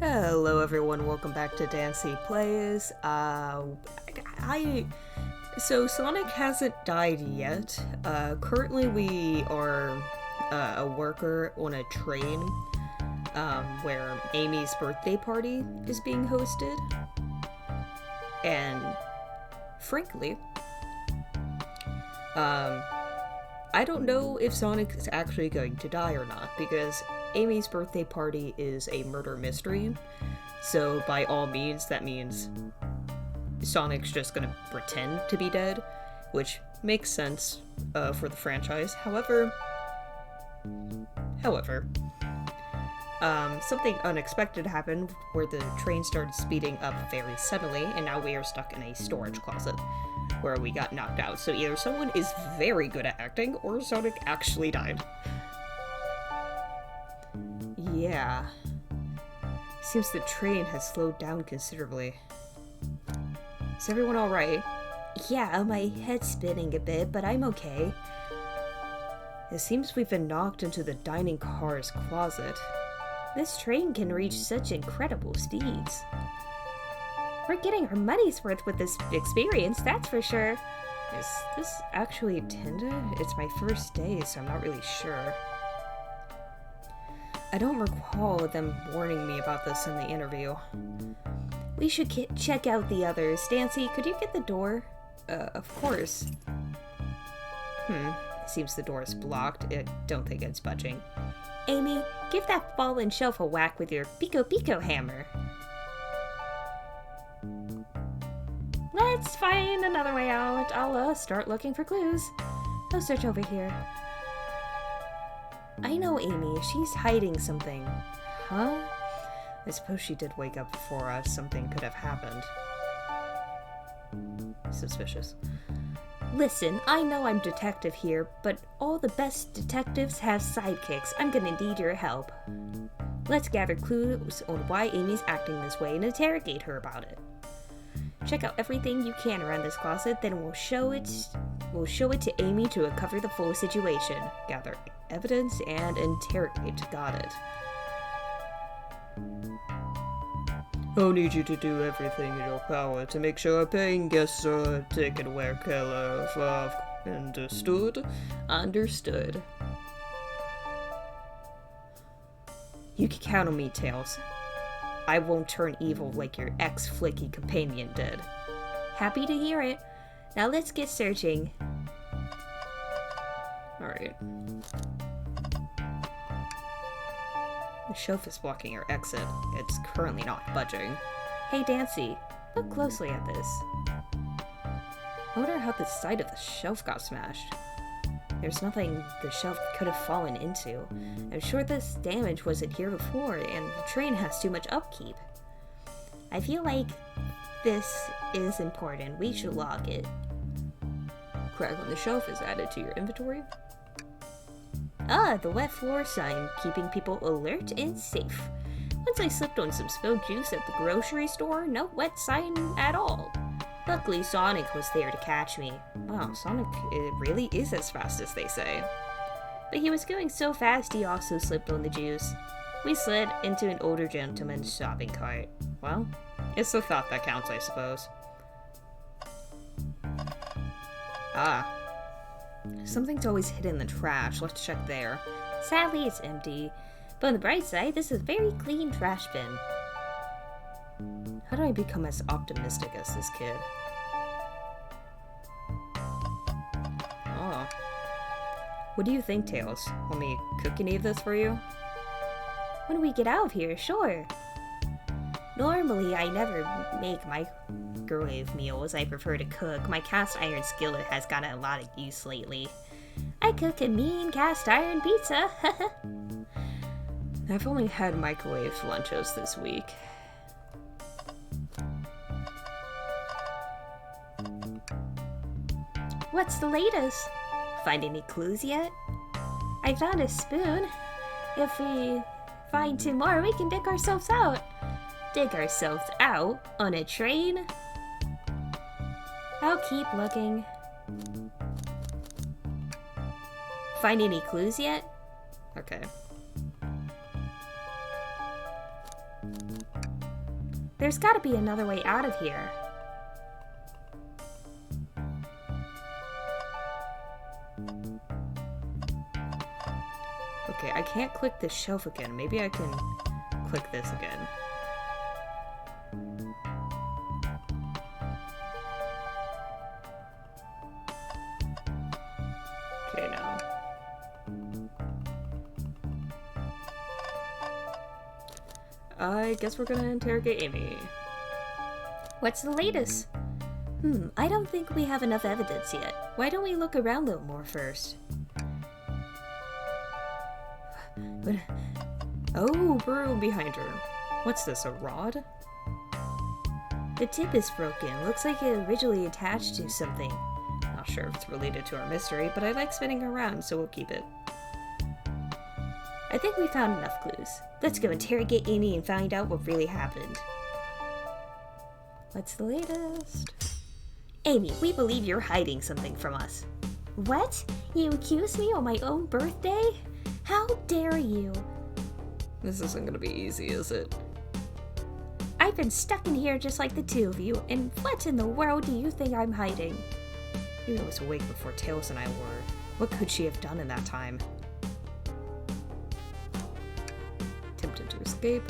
Hello everyone, welcome back to Dancy Plays. So Sonic hasn't died yet. Currently we are a worker on a train, where Amy's birthday party is being hosted. And, frankly, I don't know if Sonic is actually going to die or not, because Amy's birthday party is a murder mystery, so by all means, that means Sonic's just gonna pretend to be dead, which makes sense for the franchise. However, something unexpected happened where the train started speeding up very suddenly, and now we are stuck in a storage closet where we got knocked out. So either someone is very good at acting, or Sonic actually died. Yeah. Seems the train has slowed down considerably. Is everyone alright? Yeah, my head's spinning a bit, but I'm okay. It seems we've been knocked into the dining car's closet. This train can reach such incredible speeds. We're getting our money's worth with this experience, that's for sure. Is this actually intended? It's my first day, so I'm not really sure. I don't recall them warning me about this in the interview. We should check out the others. Dancy, could you get the door? Of course. Seems the door is blocked. I don't think it's budging. Amy, give that fallen shelf a whack with your Pico Pico hammer. Let's find another way out. I'll start looking for clues. I'll search over here. I know Amy. She's hiding something. Huh? I suppose she did wake up before us. Something could have happened. Suspicious. Listen, I know I'm detective here, but all the best detectives have sidekicks. I'm gonna need your help. Let's gather clues on why Amy's acting this way and interrogate her about it. Check out everything you can around this closet, then we'll show it to Amy to uncover the full situation. Gather evidence and interrogate. Got it. I'll need you to do everything in your power to make sure our paying guests are taken care of. Understood? Understood. You can count on me, Tails. I won't turn evil like your ex-flicky companion did. Happy to hear it. Now let's get searching. Alright. The shelf is blocking our exit. It's currently not budging. Hey Dancy, look closely at this. I wonder how the side of the shelf got smashed. There's nothing the shelf could have fallen into. I'm sure this damage wasn't here before, and the train has too much upkeep. I feel like this is important. We should log it. Crack on the shelf is added to your inventory. Ah, the wet floor sign, keeping people alert and safe. Once I slipped on some spilled juice at the grocery store, no wet sign at all. Luckily, Sonic was there to catch me. Wow, Sonic really is as fast as they say. But he was going so fast he also slipped on the juice. We slid into an older gentleman's shopping cart. Well, it's the thought that counts, I suppose. Ah. Something's always hidden in the trash. Let's check there. Sadly, it's empty. But on the bright side, this is a very clean trash bin. How do I become as optimistic as this kid? Oh. What do you think, Tails? Want me to cook any of this for you? When we get out of here, sure. Normally, I never make microwave meals. I prefer to cook. My cast iron skillet has gotten a lot of use lately. I cook a mean cast iron pizza. I've only had microwave lunches this week. What's the latest? Find any clues yet? I found a spoon. If we find 2 more, we can dig ourselves out. Dig ourselves out on a train? I'll keep looking. Find any clues yet? Okay. There's gotta be another way out of here. Okay, I can't click this shelf again. Maybe I can click this again. Okay, now. I guess we're gonna interrogate Amy. What's the latest? I don't think we have enough evidence yet. Why don't we look around a little more first? But... Oh, broom behind her. What's this, a rod? The tip is broken. Looks like it originally attached to something. Not sure if it's related to our mystery, but I like spinning around, so we'll keep it. I think we found enough clues. Let's go interrogate Amy and find out what really happened. What's the latest? Amy, we believe you're hiding something from us. What? You accuse me on my own birthday? How dare you? This isn't gonna be easy, is it? I've been stuck in here just like the two of you, and what in the world do you think I'm hiding? Amy was awake before Tails and I were. What could she have done in that time? Attempted to escape.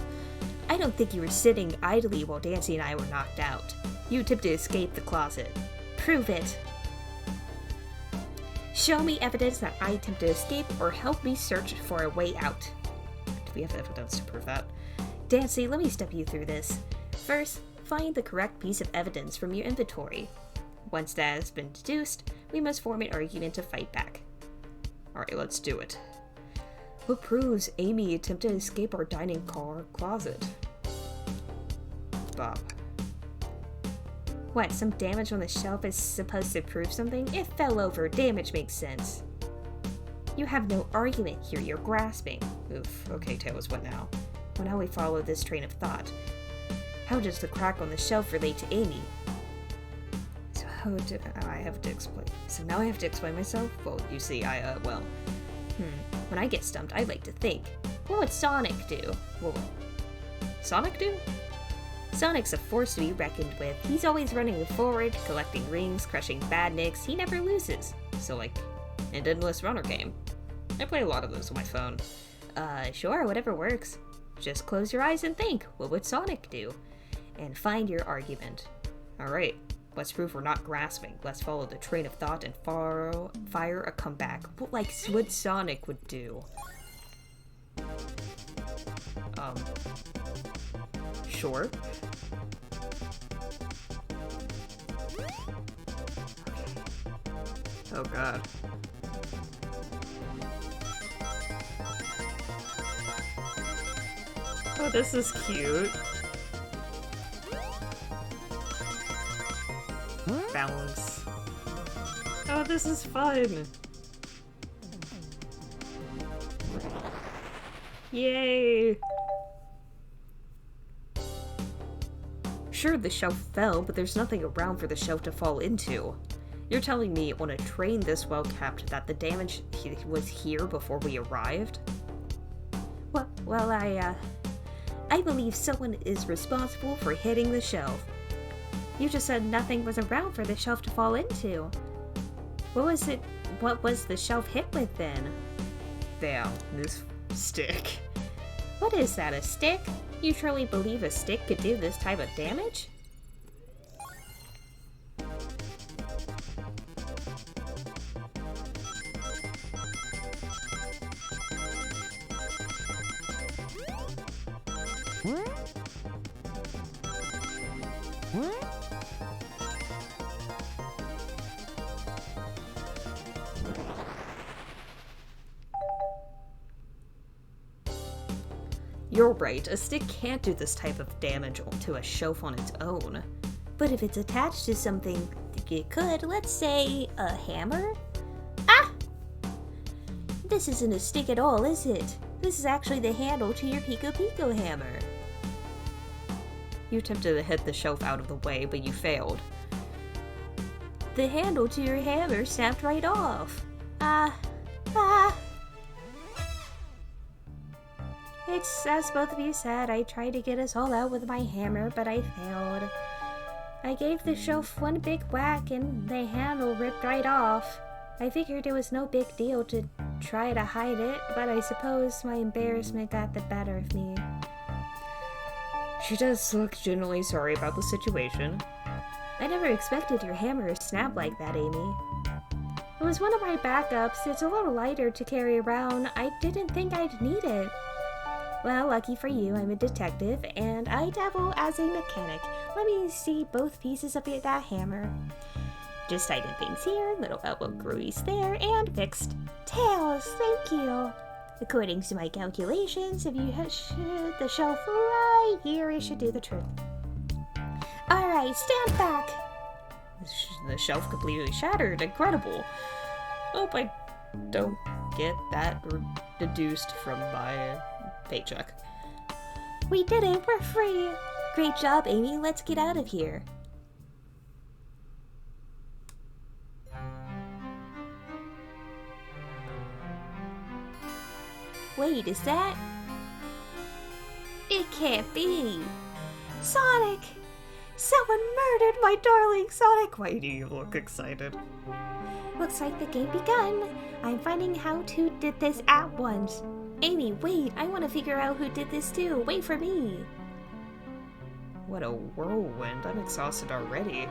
I don't think you were sitting idly while Dancy and I were knocked out. You attempted to escape the closet. Prove it. Show me evidence that I attempted to escape, or help me search for a way out. Do we have evidence to prove that? Dancy, let me step you through this. First, find the correct piece of evidence from your inventory. Once that has been deduced, we must form an argument to fight back. Alright, let's do it. What proves Amy attempted to escape our dining car closet? Bob. What, some damage on the shelf is supposed to prove something? It fell over. Damage makes sense. You have no argument here. You're grasping. Oof. Okay, Tails, what now? Well, now we follow this train of thought. How does the crack on the shelf relate to Amy? So how did I have to explain? So now I have to explain myself? Well, you see, When I get stumped, I like to think. What would Sonic do? Well, Sonic do? Sonic's a force to be reckoned with. He's always running forward, collecting rings, crushing badniks. He never loses. So, like, an endless runner game. I play a lot of those on my phone. Sure, whatever works. Just close your eyes and think. What would Sonic do? And find your argument. Alright, let's prove we're not grasping. Let's follow the train of thought and fire a comeback. What Sonic would do. Sure. Oh god. Oh, this is cute. Bounce. Oh, this is fun. Yay! Sure, the shelf fell, but there's nothing around for the shelf to fall into. You're telling me on a train this well kept that the damage was here before we arrived? Well, I believe someone is responsible for hitting the shelf. You just said nothing was around for the shelf to fall into. What was the shelf hit with then? Damn, this stick. What is that, a stick? You truly believe a stick could do this type of damage? You're right, a stick can't do this type of damage to a shelf on its own. But if it's attached to something, it could, let's say, a hammer? Ah! This isn't a stick at all, is it? This is actually the handle to your Pico Pico hammer. You attempted to hit the shelf out of the way, but you failed. The handle to your hammer snapped right off. It's as both of you said, I tried to get us all out with my hammer, but I failed. I gave the shelf one big whack and the handle ripped right off. I figured it was no big deal to try to hide it, but I suppose my embarrassment got the better of me. She does look genuinely sorry about the situation. I never expected your hammer to snap like that, Amy. It was one of my backups. It's a little lighter to carry around. I didn't think I'd need it. Well, lucky for you, I'm a detective, and I dabble as a mechanic. Let me see both pieces of that hammer. Just tighten things here, little elbow grease there, and fixed. Tails, thank you. According to my calculations, if you hit the shelf right here, it should do the trick. Alright, stand back. The shelf completely shattered. Incredible. Hope I don't get that deduced from my paycheck. We did it, we're free. Great job, Amy. Let's get out of here. Wait, is that? It can't be. Sonic! Someone murdered my darling Sonic! Why do you look excited? Looks like the game begun. I'm finding out who did this at once. Amy, wait, I want to figure out who did this too. Wait for me. What a whirlwind. I'm exhausted already.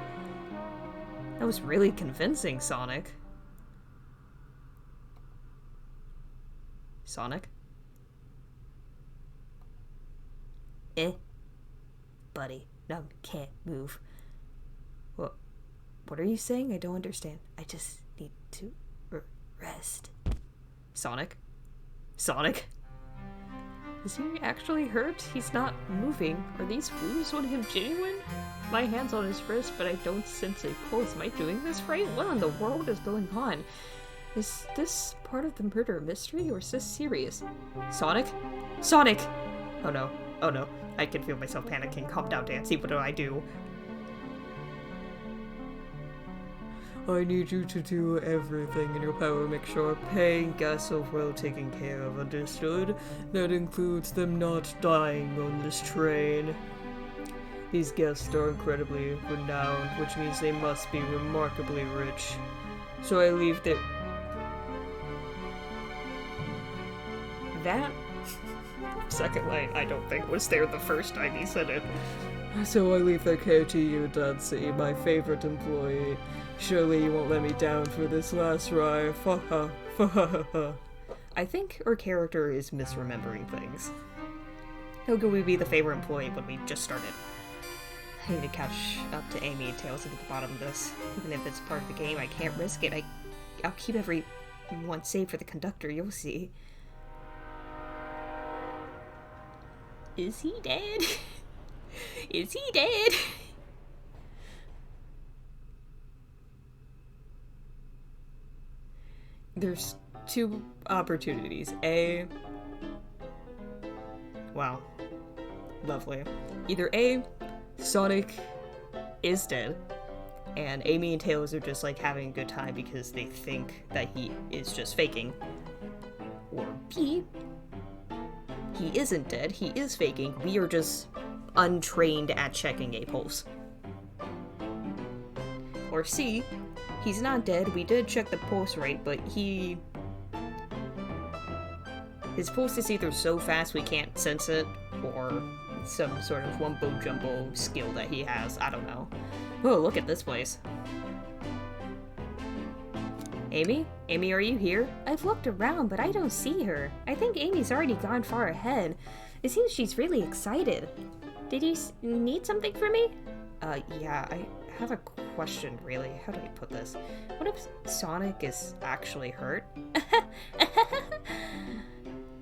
That was really convincing, Sonic. Sonic? Buddy, no, can't move. What are you saying? I don't understand. I just need to rest. Sonic? Sonic? Is he actually hurt? He's not moving. Are these wounds on him genuine? My hand's on his wrist, but I don't sense a pulse. Am I doing this right? What in the world is going on? Is this part of the murder mystery, or is this serious? Sonic? Sonic! Oh no. Oh no. I can feel myself panicking. Calm down, Dancy. What do I do? I need you to do everything in your power. Make sure paying guests are well taken care of. Understood? That includes them not dying on this train. These guests are incredibly renowned, which means they must be remarkably rich. So I leave their... That second line I don't think was there the first time he said it. So I leave their care to you, Dancy, my favorite employee. Surely you won't let me down for this last ride. I think our character is misremembering things. How could we be the favorite employee when we just started? I need to catch up to Amy and Tails at the bottom of this. Even if it's part of the game, I can't risk it. I'll keep everyone safe for the conductor, you'll see. Is he dead? Is he dead? There's two opportunities. A... Wow. Lovely. Either A, Sonic is dead, and Amy and Tails are just like having a good time because they think that he is just faking. Or B, he isn't dead, he is faking, we are just untrained at checking a pulse. Or C, he's not dead, we did check the pulse rate, but his pulse is either so fast we can't sense it, or some sort of wumbo-jumbo skill that he has, I don't know. Oh, look at this place. Amy? Amy, are you here? I've looked around, but I don't see her. I think Amy's already gone far ahead. It seems she's really excited. Did you need something from me? Yeah, I have a question, really. How do I put this? What if Sonic is actually hurt?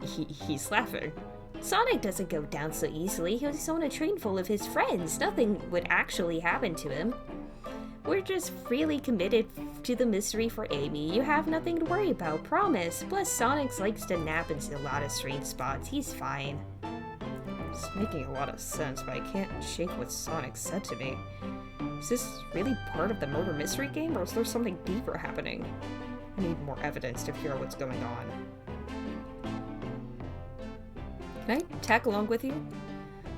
He's laughing. Sonic doesn't go down so easily. He's on a train full of his friends. Nothing would actually happen to him. We're just really committed to the mystery for Amy. You have nothing to worry about, promise. Plus, Sonic likes to nap in a lot of strange spots. He's fine. It's making a lot of sense, but I can't shake what Sonic said to me. Is this really part of the murder mystery game, or is there something deeper happening? I need more evidence to figure out what's going on. Can I tag along with you?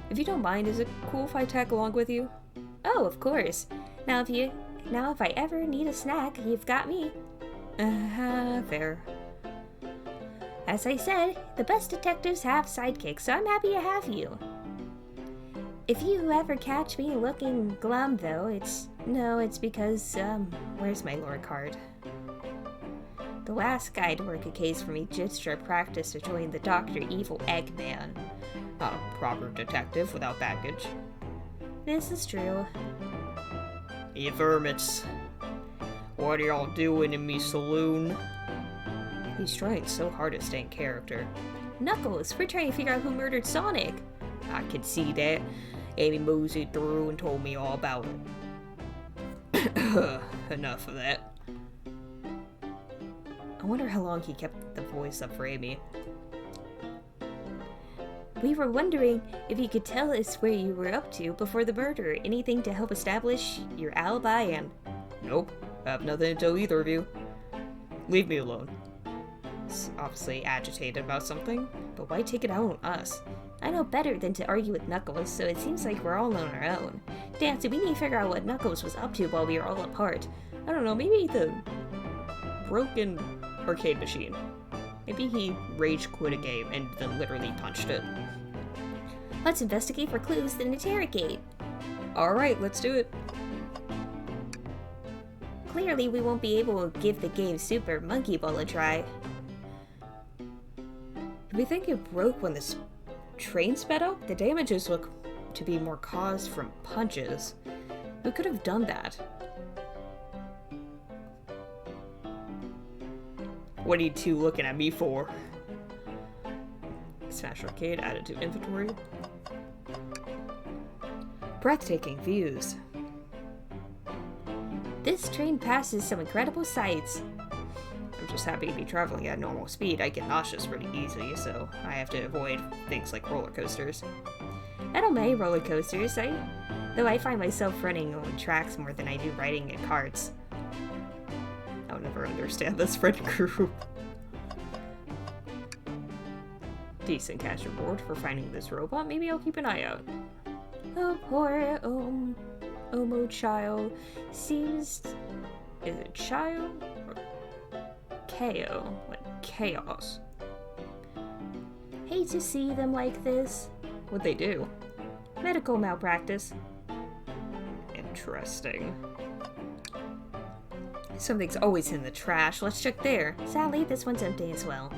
If you don't mind, is it cool if I tag along with you? Oh, of course. Now if I ever need a snack, you've got me. Fair. As I said, the best detectives have sidekicks, so I'm happy to have you. If you ever catch me looking glum, though, it's because, where's my lore card? The last guy to work a case for me just for practice to join the Dr. Evil Eggman. Not a proper detective without baggage. This is true. You vermits. What are y'all doing in me saloon? He's trying so hard to stay in character. Knuckles, we're trying to figure out who murdered Sonic. I could see that. Amy moseyed through and told me all about it. Enough of that. I wonder how long he kept the voice up for Amy. We were wondering if you could tell us where you were up to before the murder. Anything to help establish your alibi and... Nope. I have nothing to tell either of you. Leave me alone. He's obviously agitated about something, but why take it out on us? I know better than to argue with Knuckles, so it seems like we're all on our own. Dancy, we need to figure out what Knuckles was up to while we were all apart. I don't know, maybe the broken arcade machine. Maybe he rage quit a game and then literally punched it. Let's investigate for clues, then interrogate. Alright, let's do it. Clearly, we won't be able to give the game Super Monkey Ball a try. Do we think it broke when this train sped up? The damages look to be more caused from punches. Who could have done that? What are you two looking at me for? Smash Arcade added to inventory. Breathtaking views. This train passes some incredible sights. I'm just happy to be traveling at normal speed. I get nauseous pretty easily, so I have to avoid things like roller coasters. I don't mind roller coasters, though I find myself running on tracks more than I do riding in carts. I'll never understand this friend group. Decent cash reward for finding this robot. Maybe I'll keep an eye out. Oh, poor Omo child. Seems... Is it child? Or KO? Like chaos. Hate to see them like this. What'd they do? Medical malpractice. Interesting. Something's always in the trash. Let's check there. Sadly, this one's empty as well.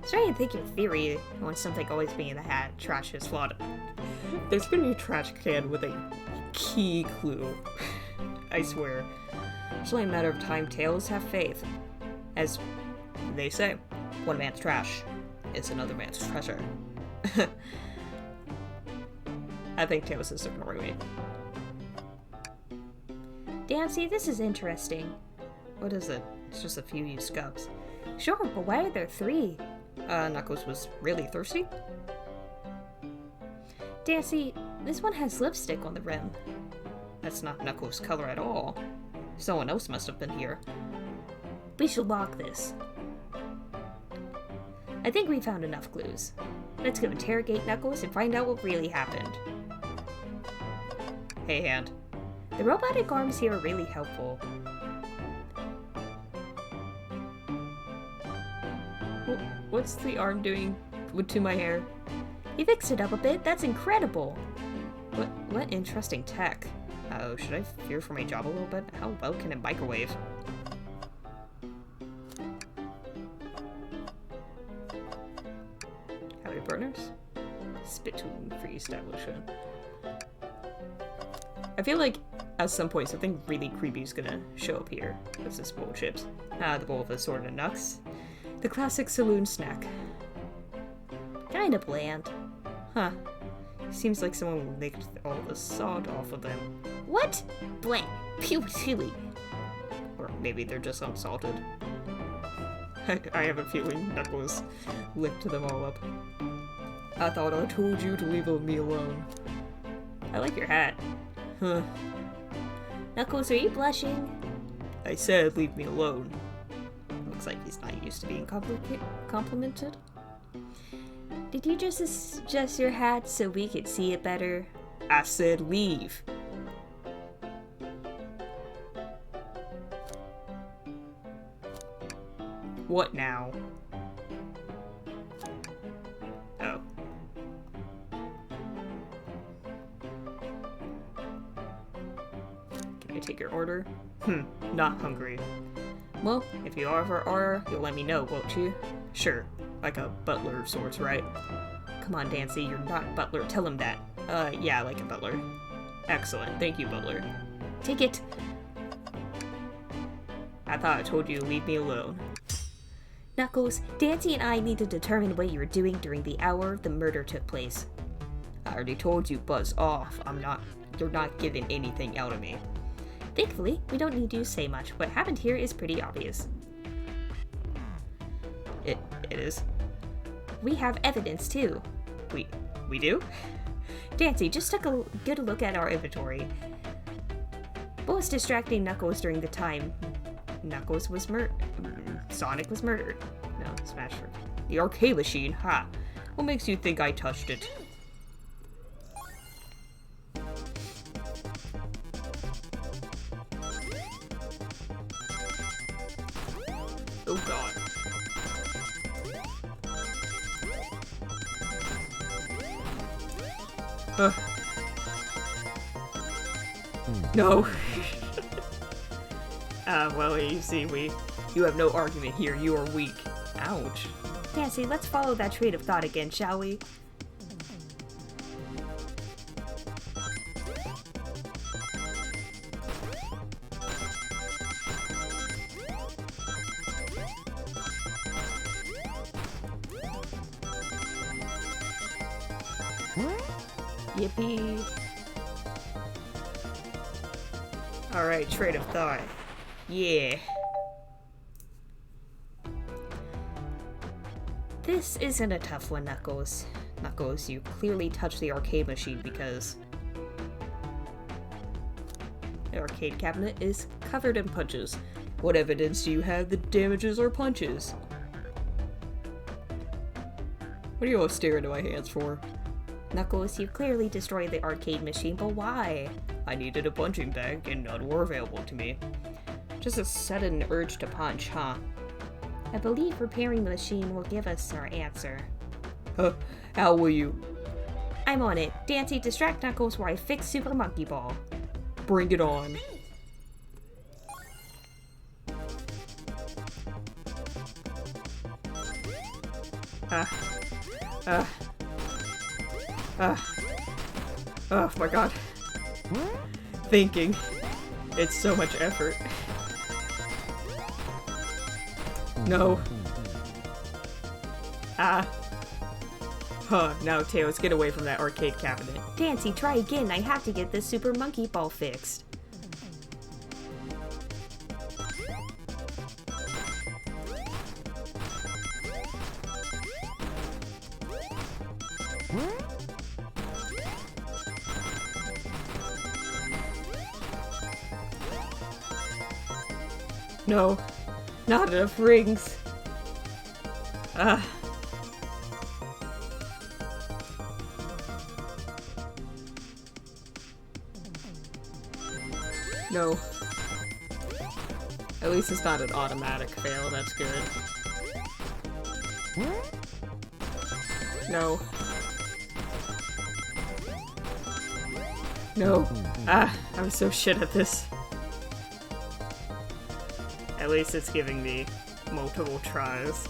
Trying to think your theory on something always being in the hat. Trash is flawed. There's gonna be a trash can with a key clue. I swear. It's only a matter of time. Tails have faith. As they say, one man's trash is another man's treasure. I think Tails is ignoring me. Dancy, this is interesting. What is it? It's just a few used cups. Sure, but why are there 3? Knuckles was really thirsty? Dancy, this one has lipstick on the rim. That's not Knuckles' color at all. Someone else must have been here. We should lock this. I think we found enough clues. Let's go interrogate Knuckles and find out what really happened. Hey, Hand. The robotic arms here are really helpful. What's the arm doing to my hair? You fixed it up a bit. That's incredible. What interesting tech. Oh, should I fear for my job a little bit? How well can it microwave? Howdy, partners. Spittoon free establishment. I feel like at some point something really creepy is gonna show up here. What's this bowl of chips? The bowl of assorted nuts. The classic saloon snack. Kinda bland. Huh. Seems like someone licked all the salt off of them. What? Blank. Pew. Or maybe they're just unsalted. I have a feeling Knuckles licked them all up. I thought I told you to leave me alone. I like your hat. Huh. Knuckles, are you blushing? I said leave me alone. Looks like he's not used to being complimented. Do Did you just adjust your hat so we could see it better? I said leave. What now? Oh. Can I take your order? Not hungry. Well, if you ever are, you'll let me know, won't you? Sure. Like a butler of sorts, right? Come on, Dancy, you're not a butler. Tell him that. Yeah, like a butler. Excellent. Thank you, butler. Take it. I thought I told you to leave me alone. Knuckles, Dancy and I need to determine what you were doing during the hour the murder took place. I already told you, buzz off. You're not getting anything out of me. Thankfully, we don't need you to say much. What happened here is pretty obvious. It is? We have evidence, too. We do? Dancy, just take a good look at our inventory. What was distracting Knuckles during the time Sonic was murdered. No, Smash. The arcade machine, ha! What makes you think I touched it? Oh god. No. Well, you see, you have no argument here. You are weak. Ouch. Dancy, let's follow that train of thought again, shall we? Yippee. Alright, train of thought. Yeah. This isn't a tough one, Knuckles. Knuckles, you clearly touched the arcade machine because the arcade cabinet is covered in punches. What evidence do you have that damages are punches? What are you all staring at my hands for? Knuckles, you clearly destroyed the arcade machine, but why? I needed a punching bag, and none were available to me. Just a sudden urge to punch, huh? I believe repairing the machine will give us our answer. How will you? I'm on it. Dancy, distract Knuckles while I fix Super Monkey Ball. Bring it on. Oh my god. Thinking. It's so much effort. No. Now Tails, get away from that arcade cabinet. Dancy, try again. I have to get this Super Monkey Ball fixed. No. Not enough rings. No. At least it's not an automatic fail, that's good. No. No. I'm so shit at this. At least it's giving me multiple tries.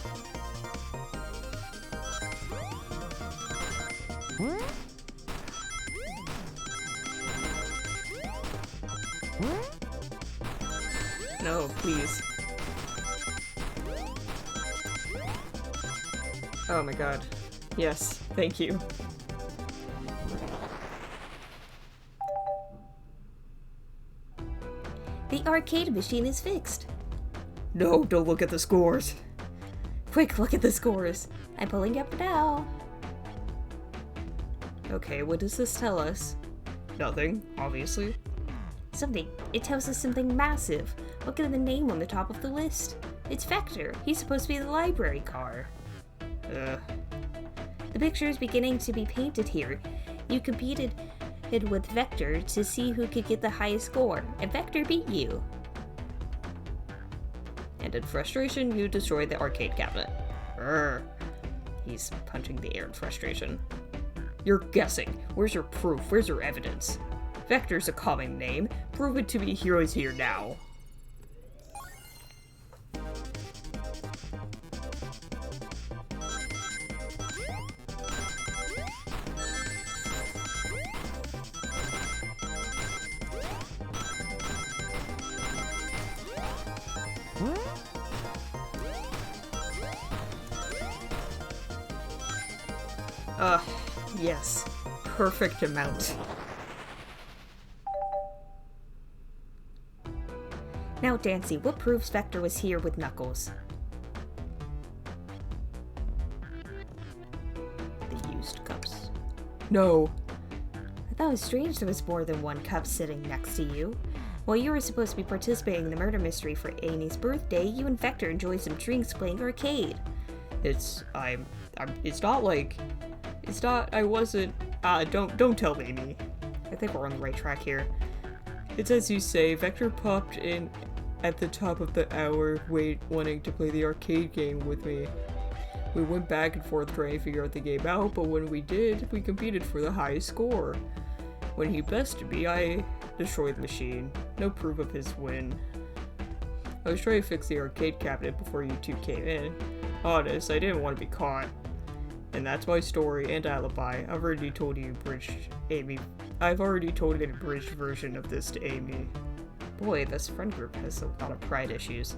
No, please. Oh my god. Yes, thank you. The arcade machine is fixed. No, don't look at the scores. Quick, look at the scores. I'm pulling up now. Okay, what does this tell us? Nothing, obviously. Something. It tells us something massive. Look at the name on the top of the list. It's Vector. He's supposed to be the library car. The The picture is beginning to be painted here. You competed with Vector to see who could get the highest score, and Vector beat you. And in frustration, you destroyed the arcade cabinet. Urgh. He's punching the air in frustration. You're guessing. Where's your proof? Where's your evidence? Vector's a common name. Prove it to me. Heroes here now. Yes. Perfect amount. Now, Dancy, what proves Vector was here with Knuckles? The used cups. No. I thought it was strange there was more than one cup sitting next to you. While you were supposed to be participating in the murder mystery for Amy's birthday, you and Vector enjoyed some drinks playing arcade. I wasn't, don't tell Amy. I think we're on the right track here. It's as you say, Vector popped in at the top of the hour, wanting to play the arcade game with me. We went back and forth trying to figure out the game out, but when we did, we competed for the highest score. When he bested me, I destroyed the machine. No proof of his win. I was trying to fix the arcade cabinet before you two came in. Honest, I didn't want to be caught. And that's my story and alibi. I've already told an abridged version of this to Amy. Boy, this friend group has a lot of pride issues.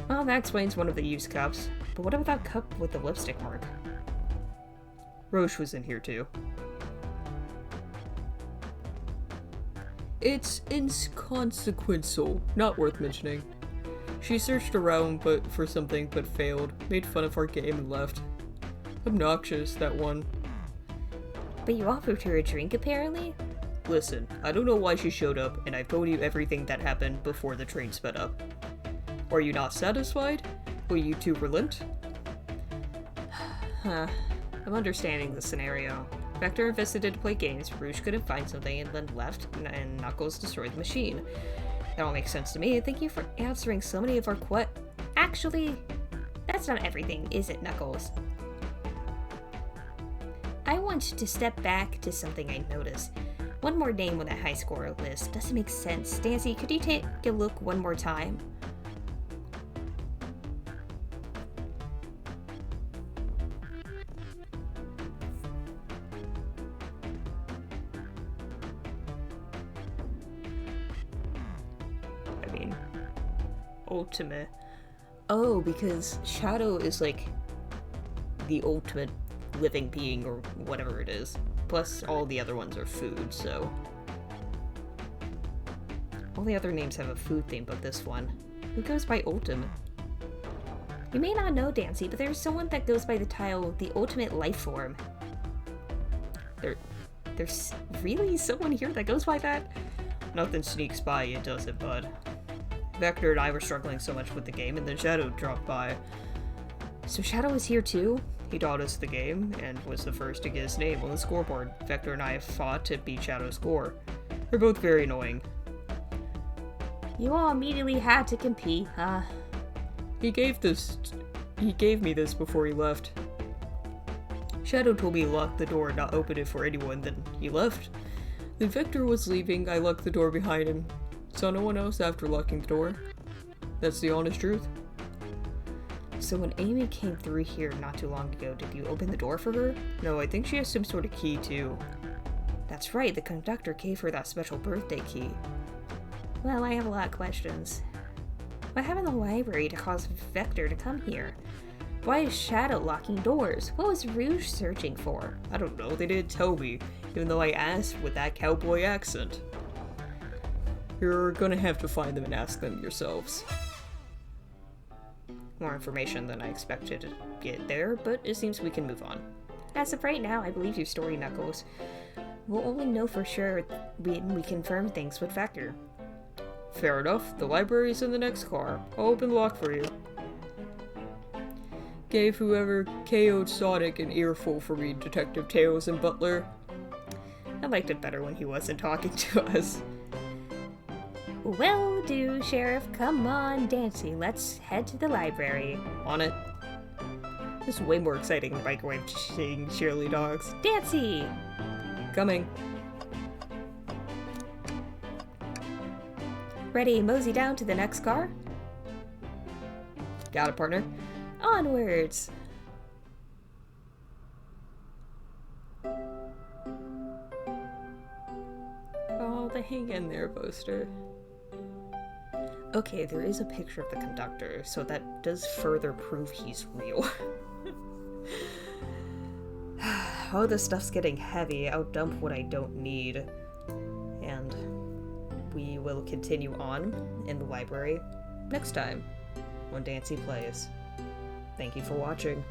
Well, that explains one of the used cups. But what about that cup with the lipstick mark? Roche was in here too. It's inconsequential, not worth mentioning. She searched around for something but failed, made fun of our game and left. Obnoxious, that one. But you offered her a drink, apparently? Listen, I don't know why she showed up, and I've told you everything that happened before the train sped up. Are you not satisfied? Will you two relent? I'm understanding the scenario. Vector investigated to play games, Rouge couldn't find something and then left, and Knuckles destroyed the machine. That all makes sense to me. Thank you for answering so many of our Actually, that's not everything, is it, Knuckles? I want to step back to something I noticed. One more name on that high score list doesn't make sense. Dancy, could you take a look one more time? I mean, ultimate. Oh, because Shadow is like the ultimate living being or whatever it is. Plus all the other ones are food, so all the other names have a food theme but this one. Who goes by Ultimate? You may not know, Dancy, but there's someone that goes by the title The Ultimate Life Form. There's really someone here that goes by that? Nothing sneaks by you, does it, bud? Vector and I were struggling so much with the game and then Shadow dropped by. So Shadow is here too? He taught us the game, and was the first to get his name on the scoreboard. Vector and I fought to beat Shadow's score. We're both very annoying. You all immediately had to compete, huh? He gave me this before he left. Shadow told me to lock the door and not open it for anyone, then he left. Then Vector was leaving, I locked the door behind him. Saw no one else after locking the door. That's the honest truth. So when Amy came through here not too long ago, did you open the door for her? No, I think she has some sort of key too. That's right, the conductor gave her that special birthday key. Well, I have a lot of questions. What happened in the library to cause Vector to come here? Why is Shadow locking doors? What was Rouge searching for? I don't know, they didn't tell me, even though I asked with that cowboy accent. You're gonna have to find them and ask them yourselves. More information than I expected to get there, but it seems we can move on. As of right now, I believe your story, Knuckles. We'll only know for sure when we confirm things with Vector. Fair enough. The library's in the next car. I'll open the lock for you. gave whoever KO'd Sonic an earful for me, Detective Tails and Butler. I liked it better when he wasn't talking to us. Well do, Sheriff. Come on, Dancy. Let's head to the library. On it. This is way more exciting than microwave seeing Shirley dogs. Dancy! Coming. Ready, mosey down to the next car? Got it, partner. Onwards! Oh, the hang in there poster. Okay, there is a picture of the conductor, so that does further prove he's real. Oh, this stuff's getting heavy. I'll dump what I don't need. And we will continue on in the library next time when Dancy plays. Thank you for watching.